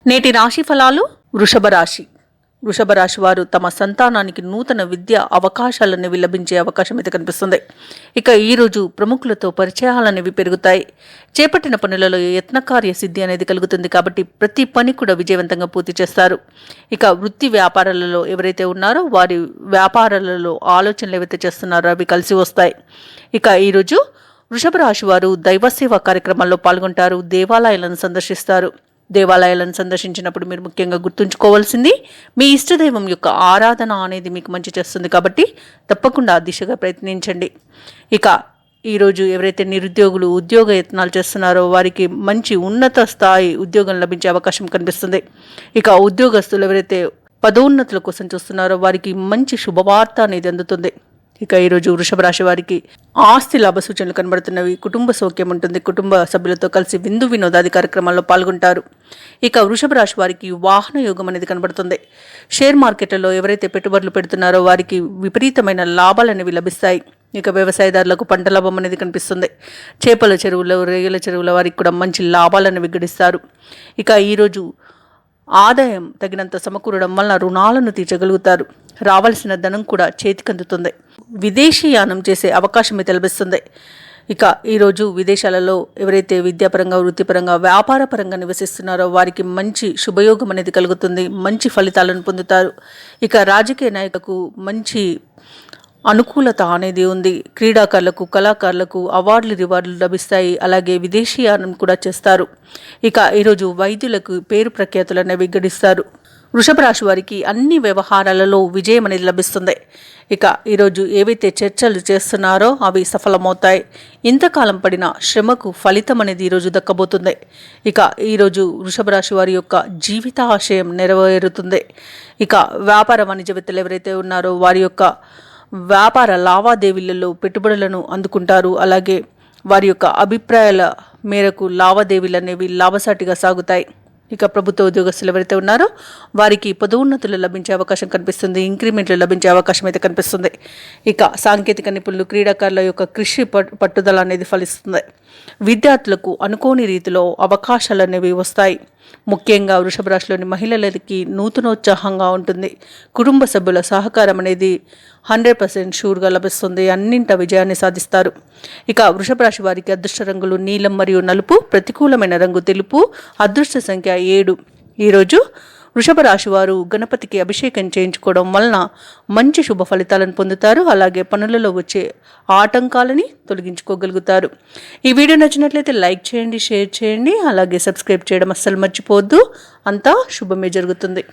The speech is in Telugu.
నేటి రాశి ఫలాలు. వృషభ రాశి. వృషభ రాశి వారు తమ సంతానానికి నూతన విద్యా అవకాశాలనేవి లభించే అవకాశం అయితే కనిపిస్తుంది. ఇక ఈరోజు ప్రముఖులతో పరిచయాలనేవి పెరుగుతాయి. చేపట్టిన పనులలో యత్నకార్య సిద్ధి అనేది కలుగుతుంది కాబట్టి ప్రతి పని కూడా విజయవంతంగా పూర్తి చేస్తారు. ఇక వృత్తి వ్యాపారాలలో ఎవరైతే ఉన్నారో వారి వ్యాపారాలలో ఆలోచనలు ఏవైతే చేస్తున్నారో అవి కలిసి వస్తాయి. ఇక ఈరోజు వృషభ రాశి వారు దైవసేవా కార్యక్రమాల్లో పాల్గొంటారు. దేవాలయాలను సందర్శిస్తారు. దేవాలయాలను సందర్శించినప్పుడు మీరు ముఖ్యంగా గుర్తుంచుకోవాల్సింది మీ ఇష్టదైవం యొక్క ఆరాధన అనేది మీకు మంచి చేస్తుంది కాబట్టి తప్పకుండా ఆ దిశగా ప్రయత్నించండి. ఇక ఈరోజు ఎవరైతే నిరుద్యోగులు ఉద్యోగ యత్నాలు చేస్తున్నారో వారికి మంచి ఉన్నత స్థాయి ఉద్యోగం లభించే అవకాశం కనిపిస్తుంది. ఇక ఉద్యోగస్తులు ఎవరైతే పదోన్నతుల కోసం చూస్తున్నారో వారికి మంచి శుభవార్త అనేది అందుతుంది. ఇక ఈరోజు వృషభ రాశి వారికి ఆస్తి లాభ సూచనలు కనబడుతున్నవి. కుటుంబ సౌఖ్యం ఉంటుంది. కుటుంబ సభ్యులతో కలిసి విందు వినోదాది కార్యక్రమాల్లో పాల్గొంటారు. ఇక వృషభ రాశి వారికి వాహన యోగం అనేది కనబడుతుంది. షేర్ మార్కెట్లలో ఎవరైతే పెట్టుబడులు పెడుతున్నారో వారికి విపరీతమైన లాభాలు అనేవి లభిస్తాయి. ఇక వ్యవసాయదారులకు పంట లాభం అనేది కనిపిస్తుంది. చేపల చెరువులు, రొయ్యల చెరువుల వారికి కూడా మంచి లాభాలను విగడిస్తారు. ఇక ఈరోజు ఆదాయం తగినంత సమకూరడం వలన రుణాలను తీర్చగలుగుతారు. రావాల్సిన ధనం కూడా చేతికందుతుంది. విదేశీయానం చేసే అవకాశం అయితే లభిస్తుంది. ఇక ఈరోజు విదేశాలలో ఎవరైతే విద్యాపరంగా, వృత్తిపరంగా, వ్యాపారపరంగా నివసిస్తున్నారో వారికి మంచి శుభయోగం అనేది కలుగుతుంది. మంచి ఫలితాలను పొందుతారు. ఇక రాజకీయ నాయకులకు మంచి అనుకూలత అనేది ఉంది. క్రీడాకారులకు, కళాకారులకు అవార్డులు, రివార్డులు లభిస్తాయి. అలాగే విదేశీయానం కూడా చేస్తారు. ఇక ఈరోజు వైద్యులకు పేరు ప్రఖ్యాతులు అనేవి గడిస్తారు. వృషభ రాశి వారికి అన్ని వ్యవహారాలలో విజయం అనేది లభిస్తుంది. ఇక ఈరోజు ఏవైతే చర్చలు చేస్తున్నారో అవి సఫలమవుతాయి. ఇంతకాలం పడిన శ్రమకు ఫలితం అనేది ఈరోజు దక్కబోతుంది. ఇక ఈరోజు వృషభ రాశి వారి యొక్క జీవితాశయం నెరవేరుతుంది. ఇక వ్యాపార వాణిజ్యవేత్తలు ఎవరైతే ఉన్నారో వారి యొక్క వ్యాపార లావాదేవీలలో పెట్టుబడులను అందుకుంటారు. అలాగే వారి యొక్క అభిప్రాయాల మేరకు లావాదేవీలు అనేవి లాభసాటిగా సాగుతాయి. ఇక ప్రభుత్వ ఉద్యోగస్తులు ఎవరైతే ఉన్నారో వారికి పదోన్నతులు లభించే అవకాశం కనిపిస్తుంది. ఇంక్రిమెంట్లు లభించే అవకాశం అయితే కనిపిస్తుంది. ఇక సాంకేతిక నిపుణులు, క్రీడాకారుల యొక్క కృషి పట్టుదల అనేది ఫలిస్తుంది. విద్యార్థులకు అనుకోని రీతిలో అవకాశాలు అనేవి వస్తాయి. ముఖ్యంగా వృషభ రాశిలోని మహిళలకి నూతనోత్సాహంగా ఉంటుంది. కుటుంబ సభ్యుల సహకారం అనేది 100% షూర్గా లభిస్తుంది. అన్నింట విజయాన్ని సాధిస్తారు. ఇక వృషభ రాశి వారికి అదృష్ట రంగులు నీలం మరియు నలుపు, ప్రతికూలమైన రంగు తెలుపు, అదృష్ట సంఖ్య 7. ఈరోజు వృషభ రాశి వారు గణపతికి అభిషేకం చేయించుకోవడం వలన మంచి శుభ ఫలితాలను పొందుతారు. అలాగే పనులలో వచ్చే ఆటంకాలని తొలగించుకోగలుగుతారు. ఈ వీడియో నచ్చినట్లయితే లైక్ చేయండి, షేర్ చేయండి, అలాగే సబ్స్క్రైబ్ చేయడం అస్సలు మర్చిపోవద్దు. అంతా శుభమే జరుగుతుంది.